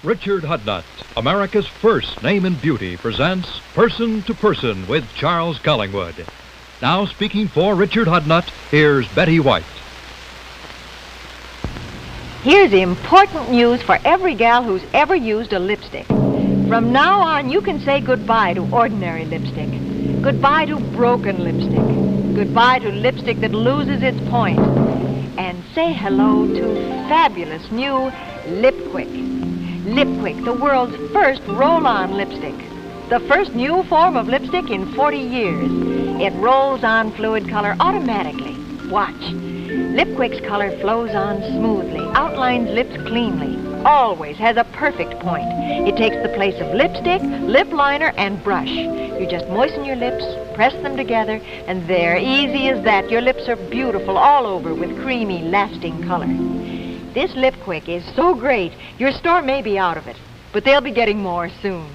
Richard Hudnut, America's first name in beauty, presents Person to Person with Charles Collingwood. Now speaking for Richard Hudnut, here's Betty White. Here's important news for every gal who's ever used a lipstick. From now on, you can say goodbye to ordinary lipstick. Goodbye to broken lipstick. Goodbye to lipstick that loses its point. And say hello to fabulous new Lip Quick. Lip Quick, the world's first roll-on lipstick. The first new form of lipstick in 40 years. It rolls on fluid color automatically. Watch. Lip Quick's color flows on smoothly, outlines lips cleanly, always has a perfect point. It takes the place of lipstick, lip liner, and brush. You just moisten your lips, press them together, and there, easy as that, your lips are beautiful all over with creamy, lasting color. This Lip Quick is so great, your store may be out of it, but they'll be getting more soon.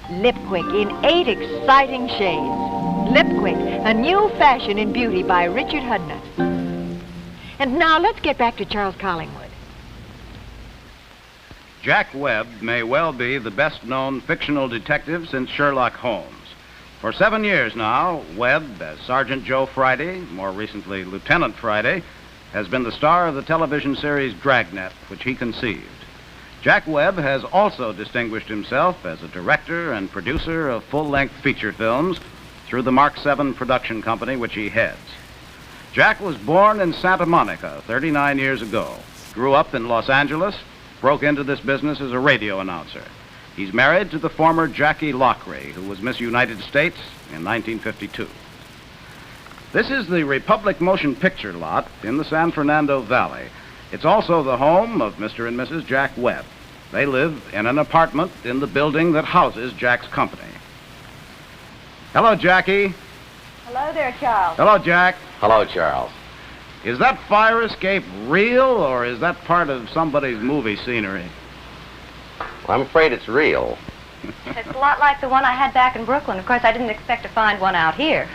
Lip Quick in 8 exciting shades. Lip Quick, a new fashion in beauty by Richard Hudnut. And now let's get back to Charles Collingwood. Jack Webb may well be the best-known fictional detective since Sherlock Holmes. For 7 years now, Webb, as Sergeant Joe Friday, more recently Lieutenant Friday, has been the star of the television series Dragnet, which he conceived. Jack Webb has also distinguished himself as a director and producer of full-length feature films through the Mark VII production company, which he heads. Jack was born in Santa Monica 39 years ago, grew up in Los Angeles, broke into this business as a radio announcer. He's married to the former Jackie Lockery, who was Miss United States in 1952. This is the Republic Motion Picture Lot in the San Fernando Valley. It's also the home of Mr. and Mrs. Jack Webb. They live in an apartment in the building that houses Jack's company. Hello, Jackie. Hello there, Charles. Hello, Jack. Hello, Charles. Is that fire escape real, or is that part of somebody's movie scenery? Well, I'm afraid it's real. It's a lot like the one I had back in Brooklyn. Of course, I didn't expect to find one out here.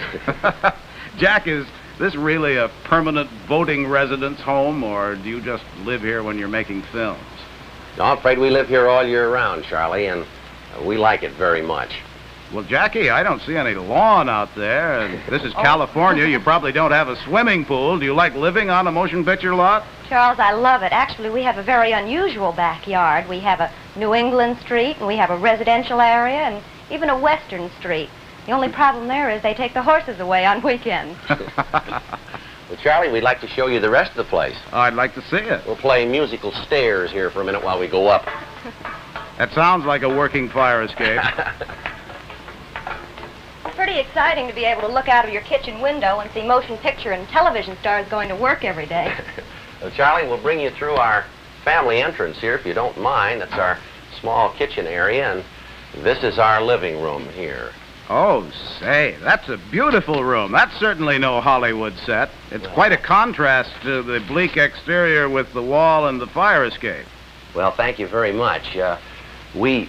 Jack, is this really a permanent voting residence home, or do you just live here when you're making films? No, I'm afraid we live here all year round, Charlie, and we like it very much. Well, Jackie, I don't see any lawn out there. And this is California. You probably don't have a swimming pool. Do you like living on a motion picture lot? Charles, I love it. Actually, we have a very unusual backyard. We have a New England street, and we have a residential area, and even a western street. The only problem there is they take the horses away on weekends. Well, Charlie, we'd like to show you the rest of the place. I'd like to see it. We'll play musical stairs here for a minute while we go up. That sounds like a working fire escape. It's pretty exciting to be able to look out of your kitchen window and see motion picture and television stars going to work every day. Well, Charlie, we'll bring you through our family entrance here, if you don't mind. That's our small kitchen area, and this is our living room here. Oh, say, that's a beautiful room. That's certainly no Hollywood set. It's quite a contrast to the bleak exterior with the wall and the fire escape. Well, thank you very much. We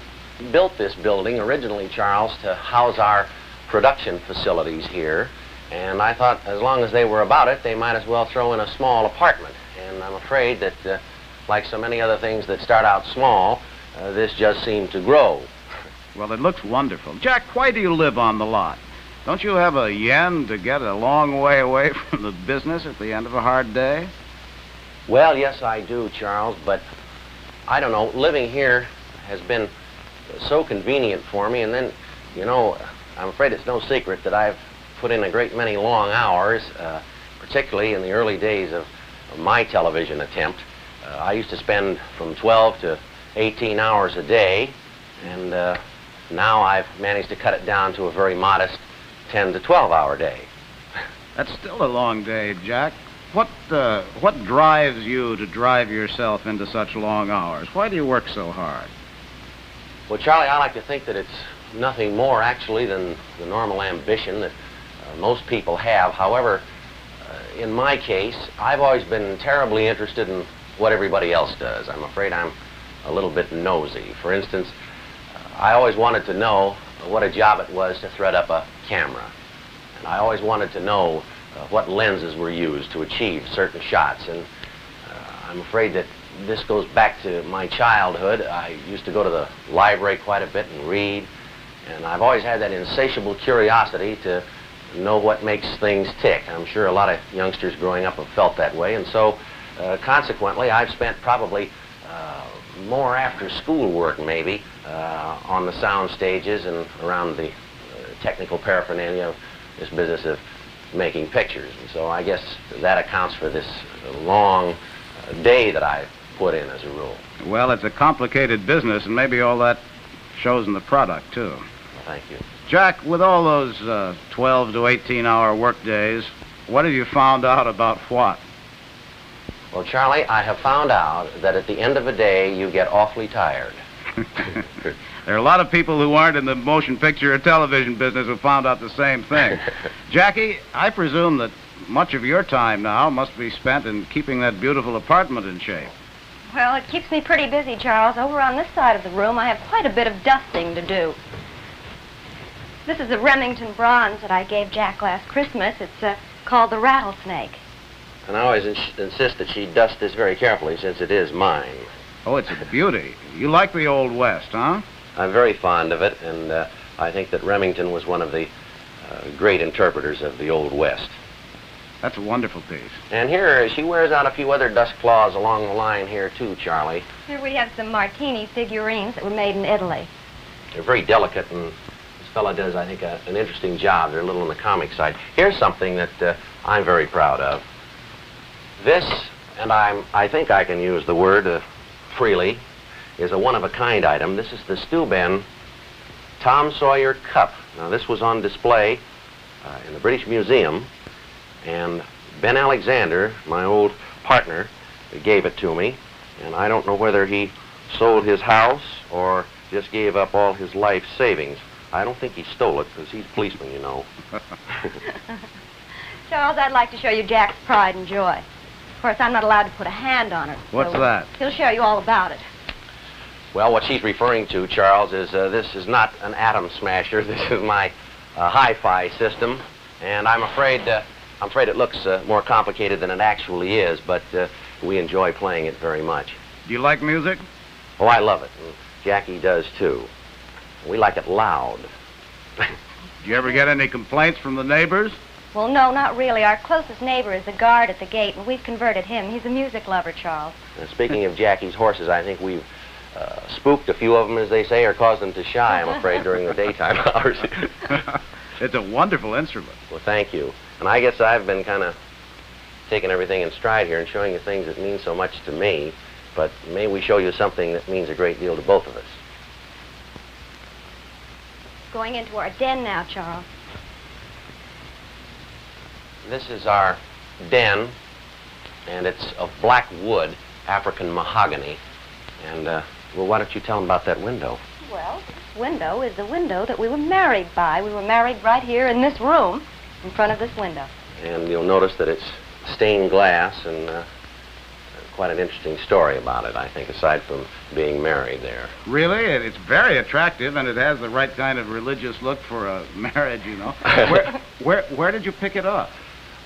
built this building originally, Charles, to house our production facilities here, and I thought as long as they were about it, they might as well throw in a small apartment. And I'm afraid that, like so many other things that start out small, this just seemed to grow. Well, it looks wonderful. Jack, why do you live on the lot? Don't you have a yen to get a long way away from the business at the end of a hard day? Well, yes, I do, Charles, but I don't know. Living here has been so convenient for me, and then, you know, I'm afraid it's no secret that I've put in a great many long hours, particularly in the early days of my television attempt. I used to spend from 12 to 18 hours a day, and now I've managed to cut it down to a very modest 10 to 12-hour day. That's still a long day, Jack. What drives you to drive yourself into such long hours? Why do you work so hard? Well, Charlie, I like to think that it's nothing more, actually, than the normal ambition that most people have. However, in my case, I've always been terribly interested in what everybody else does. I'm afraid I'm a little bit nosy. For instance, I always wanted to know what a job it was to thread up a camera. And I always wanted to know what lenses were used to achieve certain shots. And I'm afraid that this goes back to my childhood. I used to go to the library quite a bit and read, and I've always had that insatiable curiosity to know what makes things tick. I'm sure a lot of youngsters growing up have felt that way, and so consequently I've spent probably more after school work maybe on the sound stages and around the technical paraphernalia of this business of making pictures. And so I guess that accounts for this long day that I put in as a rule. Well, it's a complicated business, and maybe all that shows in the product, too. Well, thank you. Jack, with all those 12 to 18-hour work days, what have you found out about what? Well, Charlie, I have found out that at the end of a day, you get awfully tired. There are a lot of people who aren't in the motion picture or television business who found out the same thing. Jackie, I presume that much of your time now must be spent in keeping that beautiful apartment in shape. Well, it keeps me pretty busy, Charles. Over on this side of the room, I have quite a bit of dusting to do. This is a Remington bronze that I gave Jack last Christmas. It's called the Rattlesnake. And I always insist that she dust this very carefully since it is mine. Oh, it's a beauty. You like the Old West, huh? I'm very fond of it, and I think that Remington was one of the great interpreters of the Old West. That's a wonderful piece. And here, she wears out a few other dust claws along the line here, too, Charlie. Here we have some Martini figurines that were made in Italy. They're very delicate, and this fellow does, I think, an interesting job. They're a little on the comic side. Here's something that I'm very proud of. This, and I think I can use the word freely, is a one-of-a-kind item. This is the Steuben Tom Sawyer Cup. Now, this was on display in the British Museum, and Ben Alexander, my old partner, gave it to me, and I don't know whether he sold his house or just gave up all his life savings. I don't think he stole it, because he's a policeman, you know. Charles, I'd like to show you Jack's pride and joy. Of course, I'm not allowed to put a hand on it. What's that? He'll show you all about it. Well, what she's referring to, Charles, is this is not an atom smasher. This is my hi-fi system, and I'm afraid it looks more complicated than it actually is, but we enjoy playing it very much. Do you like music? Oh, I love it, and Jackie does, too. We like it loud. Do you ever get any complaints from the neighbors? Well, no, not really. Our closest neighbor is the guard at the gate, and we've converted him. He's a music lover, Charles. And speaking of Jackie's horses, I think we've spooked a few of them, as they say, or caused them to shy, I'm afraid, during the daytime hours. It's a wonderful instrument. Well, thank you. And I guess I've been kind of taking everything in stride here and showing you things that mean so much to me, but may we show you something that means a great deal to both of us. Going into our den now, Charles. This is our den, and it's of black wood, African mahogany. And, well, why don't you tell them about that window? Well, this window is the window that we were married by. We were married right here in this room, in front of this window. And you'll notice that it's stained glass, and quite an interesting story about it, I think, aside from being married there. Really? It's very attractive, and it has the right kind of religious look for a marriage, you know. Where did you pick it up?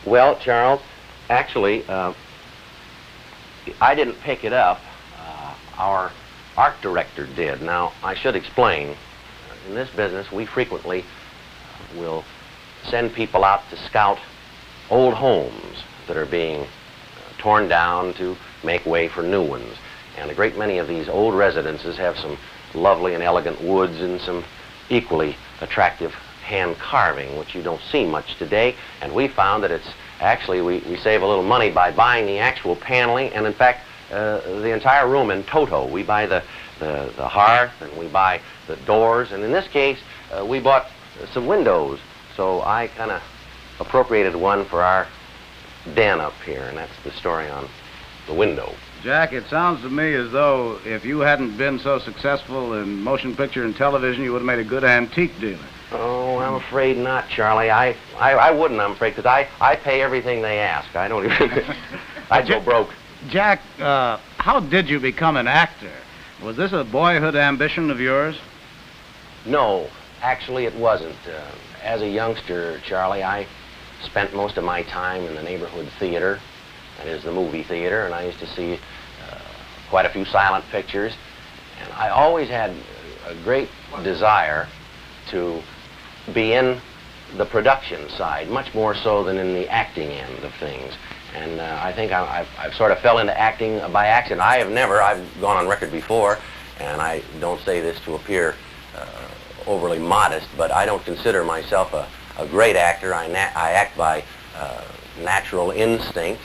Well, Charles, actually, I didn't pick it up. Our art director did. Now, I should explain. In this business, we frequently will send people out to scout old homes that are being torn down to make way for new ones. And a great many of these old residences have some lovely and elegant woods and some equally attractive hand carving, which you don't see much today. And we found that it's actually, we save a little money by buying the actual paneling, and in fact, the entire room in toto. We buy the hearth, and we buy the doors, and in this case, we bought some windows. So I kind of appropriated one for our den up here, and that's the story on the window. Jack, it sounds to me as though if you hadn't been so successful in motion picture and television, you would have made a good antique dealer. Oh, I'm afraid not, Charlie. I wouldn't, I'm afraid, because I pay everything they ask. I don't even... I'd go broke. Jack, how did you become an actor? Was this a boyhood ambition of yours? No, actually it wasn't. As a youngster, Charlie, I spent most of my time in the neighborhood theater, that is the movie theater, and I used to see quite a few silent pictures, and I always had a great desire to be in the production side, much more so than in the acting end of things. And I think I've sort of fell into acting by accident. I've gone on record before, and I don't say this to appear overly modest, but I don't consider myself a great actor. I act by natural instinct,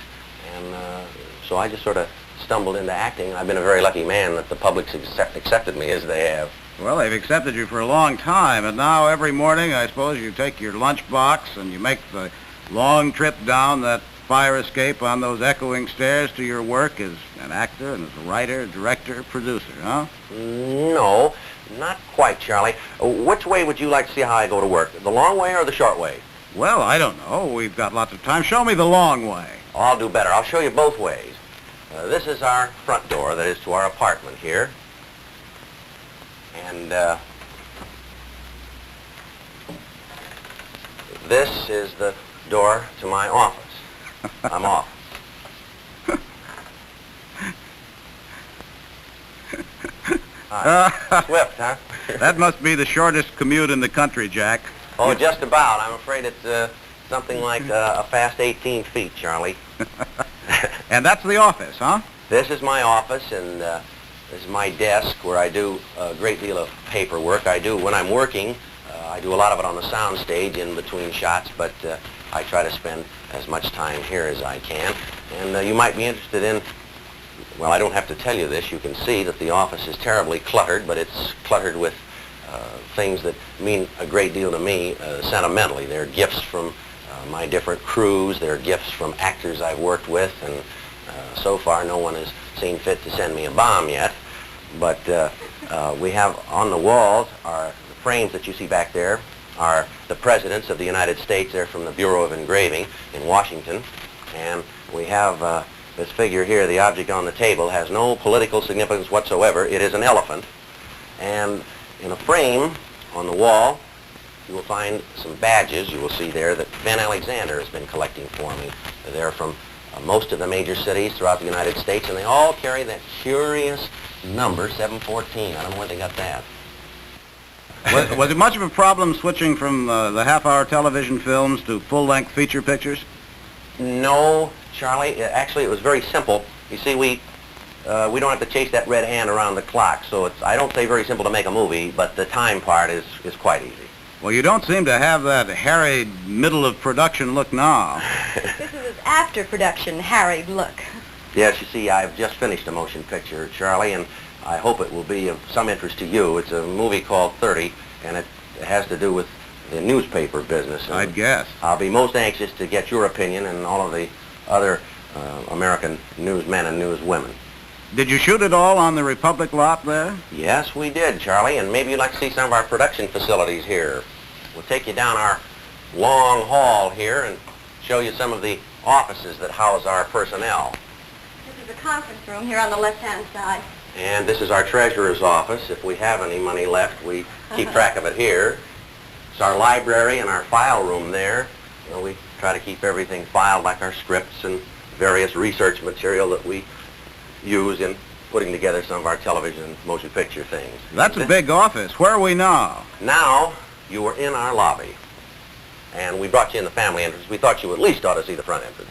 and so I just sort of stumbled into acting. I've been a very lucky man that the public's accepted me as they have. Well, they've accepted you for a long time, and now every morning, I suppose, you take your lunch box and you make the long trip down that fire escape on those echoing stairs to your work as an actor and as a writer, director, producer, huh? No, not quite, Charlie. Which way would you like to see how I go to work? The long way or the short way? Well, I don't know. We've got lots of time. Show me the long way. Oh, I'll do better. I'll show you both ways. This is our front door, that is to our apartment here. And this is the door to my office. I'm off. Swift, huh? That must be the shortest commute in the country, Jack. Oh, just about. I'm afraid it's something like a fast 18 feet, Charlie. And that's the office, huh? This is my office, and this is my desk where I do a great deal of paperwork. When I'm working, I do a lot of it on the sound stage in between shots, but I try to spend as much time here as I can. And you might be interested in, well, I don't have to tell you this. You can see that the office is terribly cluttered, but it's cluttered with things that mean a great deal to me sentimentally. They're gifts from my different crews. They're gifts from actors I've worked with, and so far no one has seen fit to send me a bomb yet. But we have on the walls the frames that you see back there are the presidents of the United States. They're from the Bureau of Engraving in Washington. And we have this figure here. The object on the table has no political significance whatsoever. It is an elephant. And in a frame on the wall, you will find some badges you will see there that Ben Alexander has been collecting for me. They're from most of the major cities throughout the United States, and they all carry that curious number 714. I don't know where they got that. Was it much of a problem switching from the half-hour television films to full-length feature pictures? No, Charlie. Actually, it was very simple. You see, we don't have to chase that red hand around the clock, so I don't say very simple to make a movie, but the time part is quite easy. Well, you don't seem to have that harried, middle-of-production look now. This is after-production harried look. Yes, you see, I've just finished a motion picture, Charlie, and I hope it will be of some interest to you. It's a movie called 30, and it has to do with the newspaper business. I'd guess. I'll be most anxious to get your opinion and all of the other American newsmen and newswomen. Did you shoot it all on the Republic lot there? Yes, we did, Charlie, and maybe you'd like to see some of our production facilities here. We'll take you down our long hall here and show you some of the offices that house our personnel. This is a conference room here on the left-hand side. And this is our treasurer's office. If we have any money left, we keep track of it here. It's our library and our file room there. You know, we try to keep everything filed, like our scripts and various research material that we use in putting together some of our television and motion picture things. That's a big office. Where are we now? Now, you were in our lobby. And we brought you in the family entrance. We thought you at least ought to see the front entrance.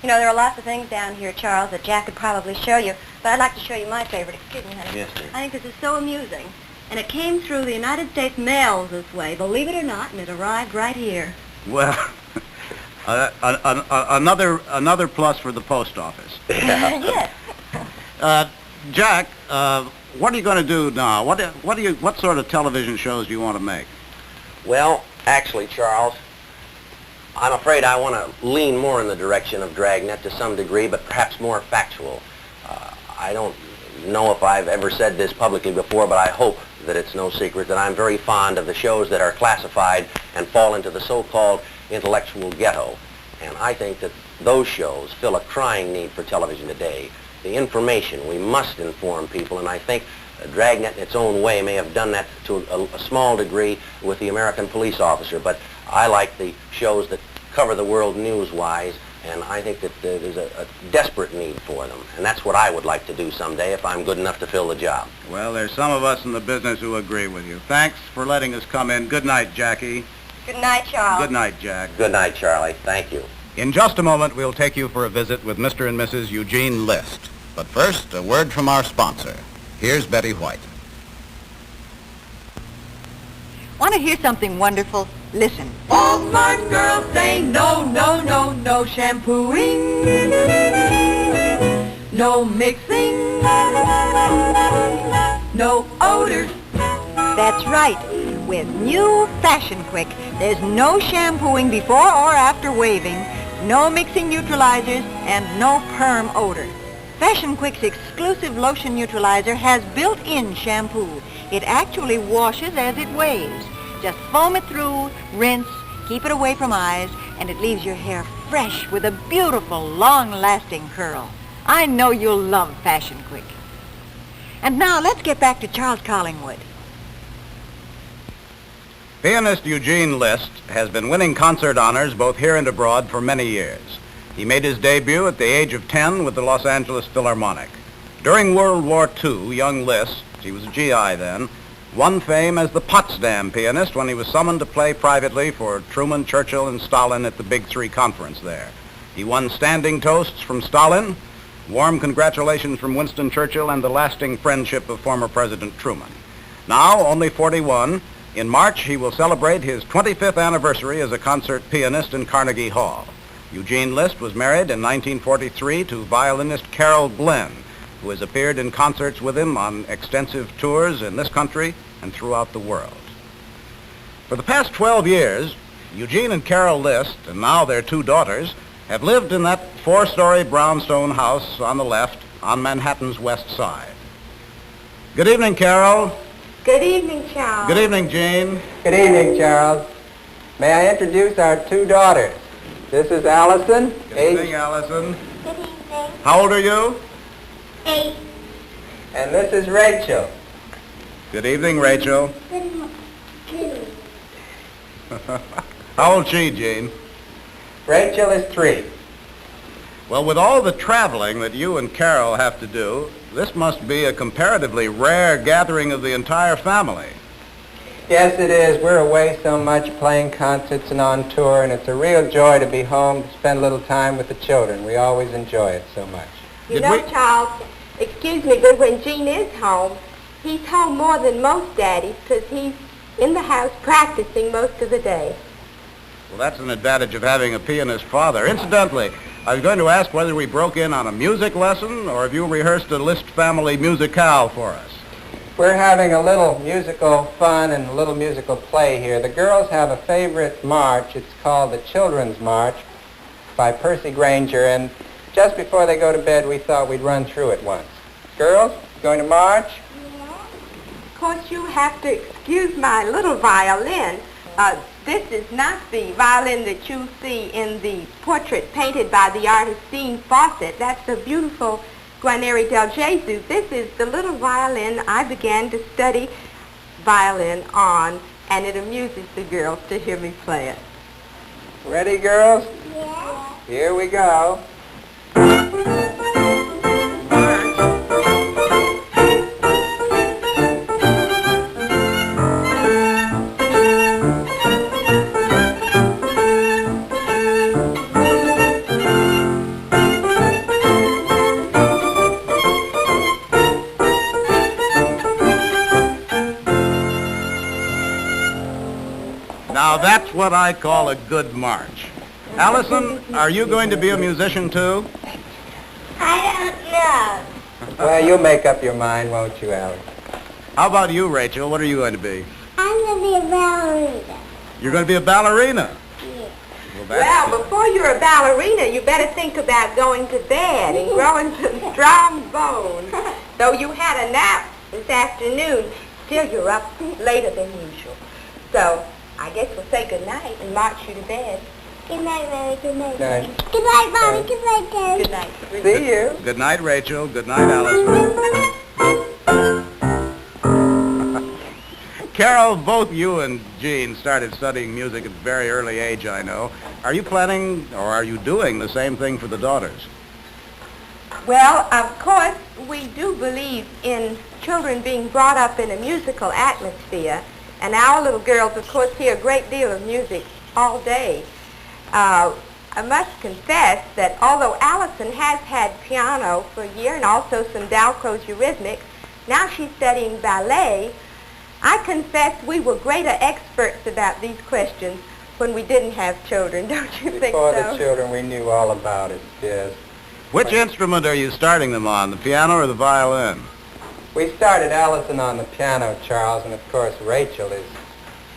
You know, there are lots of things down here, Charles, that Jack could probably show you, but I'd like to show you my favorite. Excuse me, honey. Yes, dear. I think this is so amusing. And it came through the United States mails this way, believe it or not, and it arrived right here. Well, another plus for the post office. Yes. Jack, what are you going to do now? What sort of television shows do you want to make? Well, actually, Charles, I'm afraid I want to lean more in the direction of Dragnet to some degree, but perhaps more factual. I don't know if I've ever said this publicly before, but I hope that it's no secret that I'm very fond of the shows that are classified and fall into the so-called intellectual ghetto. And I think that those shows fill a crying need for television today. The information, we must inform people, and I think Dragnet in its own way may have done that to a small degree with the American police officer, but I like the shows that cover the world news-wise And I think that there's a desperate need for them. And that's what I would like to do someday if I'm good enough to fill the job. Well, there's some of us in the business who agree with you. Thanks for letting us come in. Good night, Jackie. Good night, Charles. Good night, Jack. Good night, Charlie. Thank you. In just a moment, we'll take you for a visit with Mr. and Mrs. Eugene List. But first, a word from our sponsor. Here's Betty White. Want to hear something wonderful? Listen. All smart girls say no, no, no, no shampooing, no mixing, no odors. That's right. With new Fashion Quick, there's no shampooing before or after waving, no mixing neutralizers, and no perm odor. Fashion Quick's exclusive lotion neutralizer has built-in shampoo. It actually washes as it waves. Just foam it through, rinse, keep it away from eyes, and it leaves your hair fresh with a beautiful, long-lasting curl. I know you'll love Fashion Quick. And now let's get back to Charles Collingwood. Pianist Eugene List has been winning concert honors both here and abroad for many years. He made his debut at the age of 10 with the Los Angeles Philharmonic. During World War II, young List, he was a GI then, won fame as the Potsdam pianist when he was summoned to play privately for Truman, Churchill, and Stalin at the Big Three conference there. He won standing toasts from Stalin, warm congratulations from Winston Churchill, and the lasting friendship of former President Truman. Now, only 41, in March he will celebrate his 25th anniversary as a concert pianist in Carnegie Hall. Eugene List was married in 1943 to violinist Carol Glenn, who has appeared in concerts with him on extensive tours in this country and throughout the world. For the past 12 years, Eugene and Carol List, and now their two daughters, have lived in that four-story brownstone house on the left on Manhattan's west side. Good evening, Carol. Good evening, Charles. Good evening, Jean. Good evening, Charles. May I introduce our two daughters? This is Allison. Good evening, Allison. Good evening. How old are you? 8. And this is Rachel. Good evening, Rachel. Good. How old is she, Jean? Rachel is 3. Well, with all the traveling that you and Carol have to do, this must be a comparatively rare gathering of the entire family. Yes, it is. We're away so much playing concerts and on tour, and it's a real joy to be home to spend a little time with the children. We always enjoy it so much. You know, Charles, excuse me, but when Gene is home, he's home more than most daddies because he's in the house practicing most of the day. Well, that's an advantage of having a pianist father. Incidentally, I was going to ask whether we broke in on a music lesson or if you rehearsed a List family musicale for us. We're having a little musical fun and a little musical play here. The girls have a favorite march. It's called the Children's March by Percy Granger, and just before they go to bed, we thought we'd run through it once. Girls, going to march? Yeah. Of course, you have to excuse my little violin. This is not the violin that you see in the portrait painted by the artist Dean Fawcett. That's a beautiful Guarneri del Gesù. This is the little violin I began to study violin on, and it amuses the girls to hear me play it. Ready, girls? Yeah. Here we go. Now, that's what I call a good march. Allison, are you going to be a musician, too? I don't know. Well, you'll make up your mind, won't you, Alice? How about you, Rachel? What are you going to be? I'm going to be a ballerina. You're going to be a ballerina? Yeah. Well, before you're a ballerina, you better think about going to bed and growing some strong bones. Though you had a nap this afternoon, still you're up later than usual. So I guess we'll say good night and march you to bed. Good night, Mary. Good night. Good night. Good night, Mommy. Good night, Dad. Good night. See you. Good night, Rachel. Good night, Allison. Carol, both you and Gene started studying music at a very early age, I know. Are you planning, or are you doing the same thing for the daughters? Well, of course, we do believe in children being brought up in a musical atmosphere, and our little girls, of course, hear a great deal of music all day. I must confess that although Allison has had piano for a year and also some Dalcroze Eurythmics, now she's studying ballet. I confess we were greater experts about these questions when we didn't have children, don't you think so? Before the children, we knew all about it, yes. Which instrument are you starting them on, the piano or the violin? We started Allison on the piano, Charles, and of course Rachel is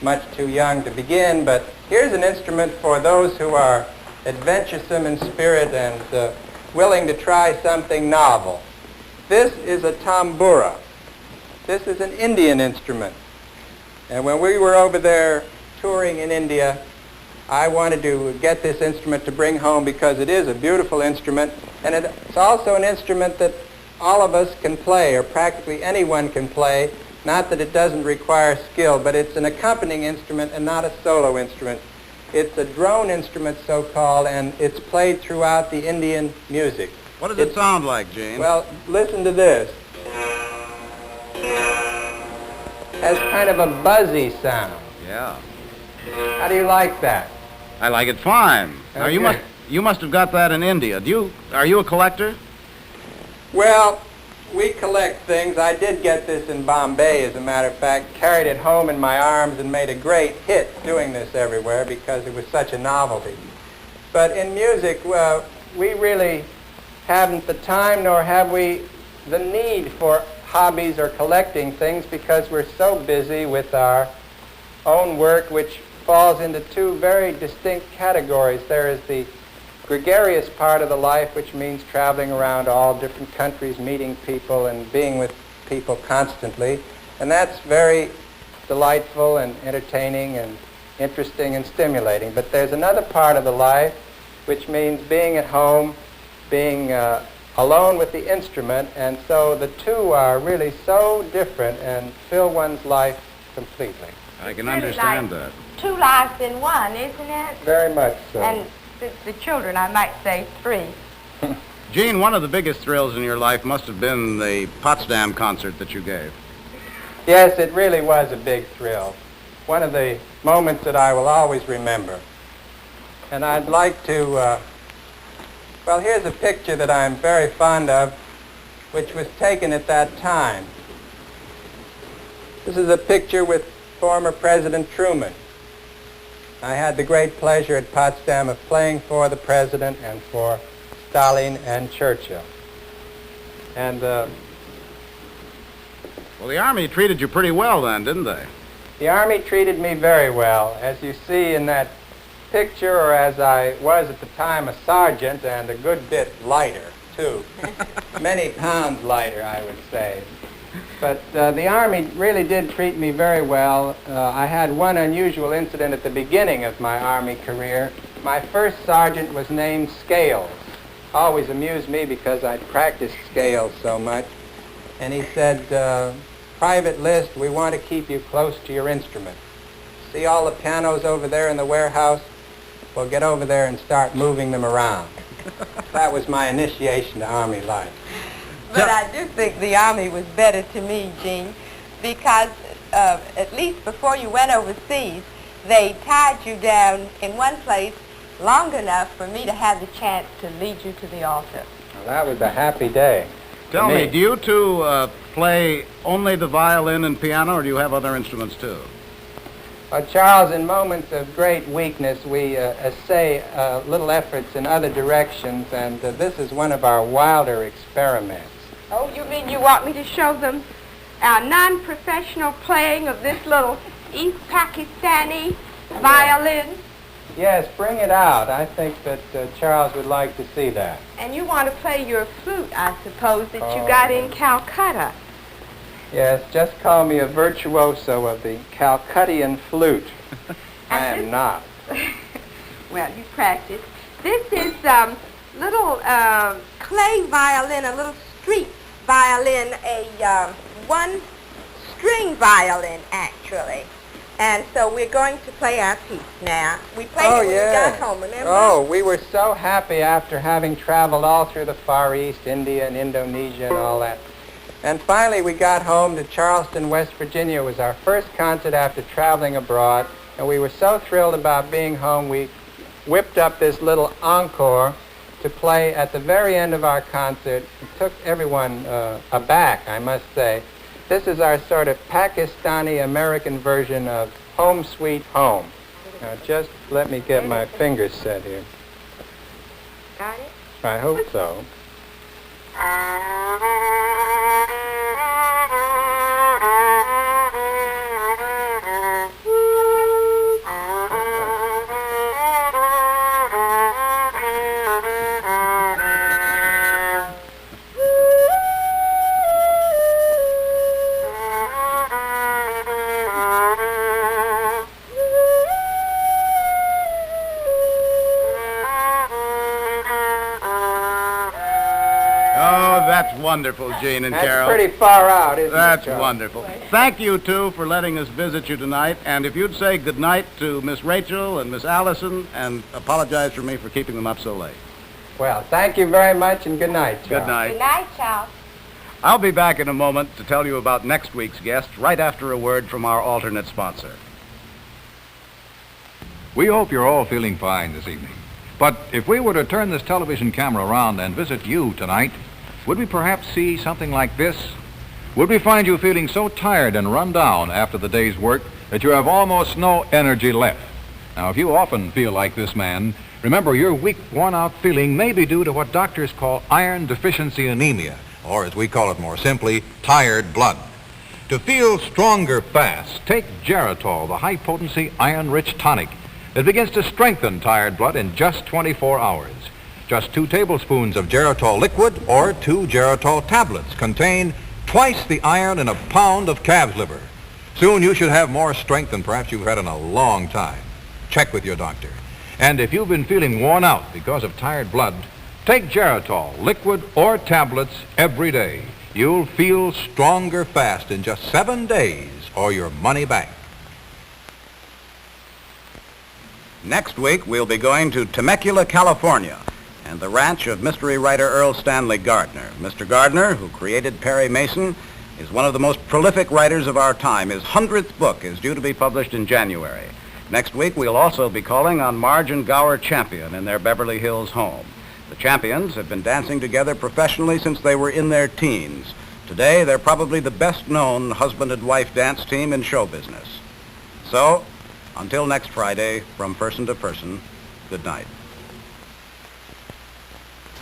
much too young to begin, but here's an instrument for those who are adventuresome in spirit and willing to try something novel. This is a tambura. This is an Indian instrument. And when we were over there touring in India, I wanted to get this instrument to bring home because it is a beautiful instrument, and it's also an instrument that all of us can play, or practically anyone can play. Not that it doesn't require skill, but it's an accompanying instrument and not a solo instrument. It's a drone instrument, so-called, and it's played throughout the Indian music. What does it sound like, Gene? Well, listen to this. Has kind of a buzzy sound. Yeah. How do you like that? I like it fine. Now, Okay. you must have got that in India. Are you a collector? Well, we collect things. I did get this in Bombay, as a matter of fact, carried it home in my arms and made a great hit doing this everywhere because it was such a novelty. But in music, we really haven't the time, nor have we the need for hobbies or collecting things because we're so busy with our own work, which falls into two very distinct categories. There is the gregarious part of the life, which means traveling around all different countries, meeting people and being with people constantly. And that's very delightful and entertaining and interesting and stimulating. But there's another part of the life, which means being at home, being alone with the instrument, and so the two are really so different and fill one's life completely. I can understand that. Two lives in one, isn't it? Very much so. And the children, I might say, three. Gene, one of the biggest thrills in your life must have been the Potsdam concert that you gave. Yes, it really was a big thrill. One of the moments that I will always remember. And I'd like to, well, here's a picture that I'm very fond of, which was taken at that time. This is a picture with former President Truman. I had the great pleasure at Potsdam of playing for the President and for Stalin and Churchill. And, Well, the Army treated you pretty well then, didn't they? the Army treated me very well. As you see in that picture, or as I was at the time a sergeant, and a good bit lighter, too. Many pounds lighter, I would say. But the Army really did treat me very well. I had one unusual incident at the beginning of my Army career. My first sergeant was named Scales. Always amused me because I'd practiced scales so much. And he said, Private List, we want to keep you close to your instrument. See all the pianos over there in the warehouse? Well, get over there and start moving them around. That was my initiation to Army life. But I do think the Army was better to me, Gene, because at least before you went overseas, they tied you down in one place long enough for me to have the chance to lead you to the altar. Well, that was a happy day. Tell me, do you two play only the violin and piano, or do you have other instruments too? Well, Charles, in moments of great weakness, we essay little efforts in other directions, and this is one of our wilder experiments. Oh, you mean you want me to show them our non-professional playing of this little East Pakistani violin? Yes, bring it out. I think that Charles would like to see that. And you want to play your flute, I suppose, that you got in Calcutta. Yes, just call me a virtuoso of the Calcuttian flute. I am not. Well, you practice. This is little clay violin, a little street violin, a one string violin, actually. And so we're going to play our piece now. We played it when we got home, remember? Oh, we were so happy after having traveled all through the Far East, India and Indonesia and all that. And finally we got home to Charleston, West Virginia. It was our first concert after traveling abroad. And we were so thrilled about being home, we whipped up this little encore to play at the very end of our concert. It took everyone aback, I must say. This is our sort of Pakistani-American version of Home Sweet Home. Now, just let me get my fingers set here. Got it? I hope so. That's wonderful, Gene and Carol. That's pretty far out, isn't it, That's Charles? wonderful. Thank you, too, for letting us visit you tonight. And if you'd say good night to Miss Rachel and Miss Allison, and apologize for me for keeping them up so late. Well, thank you very much, and good night, Charles. Good night. Good night, Charles. I'll be back in a moment to tell you about next week's guest right after a word from our alternate sponsor. We hope you're all feeling fine this evening. But if we were to turn this television camera around and visit you tonight, would we perhaps see something like this? Would we find you feeling so tired and run down after the day's work that you have almost no energy left? Now, if you often feel like this man, remember your weak, worn-out feeling may be due to what doctors call iron deficiency anemia, or as we call it more simply, tired blood. To feel stronger fast, take Geritol, the high-potency, iron-rich tonic that begins to strengthen tired blood in just 24 hours. Just 2 tablespoons of Geritol liquid or 2 Geritol tablets contain twice the iron in a pound of calf's liver. Soon you should have more strength than perhaps you've had in a long time. Check with your doctor. And if you've been feeling worn out because of tired blood, take Geritol, liquid or tablets, every day. You'll feel stronger fast in just 7 days or your money back. Next week, we'll be going to Temecula, California, and the ranch of mystery writer Earl Stanley Gardner. Mr. Gardner, who created Perry Mason, is one of the most prolific writers of our time. His 100th book is due to be published in January. Next week, we'll also be calling on Marge and Gower Champion in their Beverly Hills home. The Champions have been dancing together professionally since they were in their teens. Today, they're probably the best-known husband and wife dance team in show business. So, until next Friday, from person to person, good night.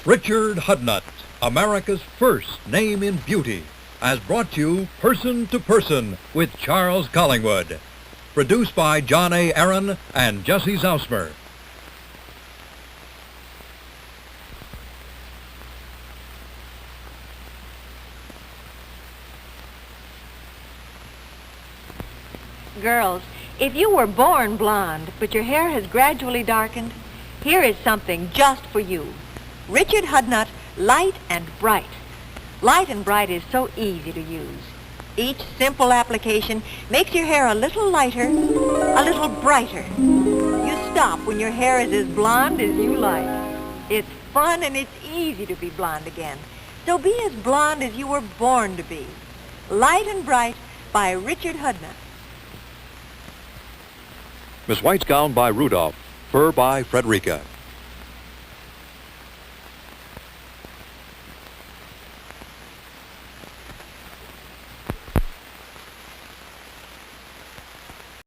Richard Hudnut, America's first name in beauty, has brought you Person to Person with Charles Collingwood. Produced by John A. Aaron and Jesse Zausmer. Girls, if you were born blonde, but your hair has gradually darkened, here is something just for you. Richard Hudnut, Light and Bright. Light and Bright is so easy to use. Each simple application makes your hair a little lighter, a little brighter. You stop when your hair is as blonde as you like. It's fun and it's easy to be blonde again. So be as blonde as you were born to be. Light and Bright by Richard Hudnut. Miss White's gown by Rudolph, fur by Frederica.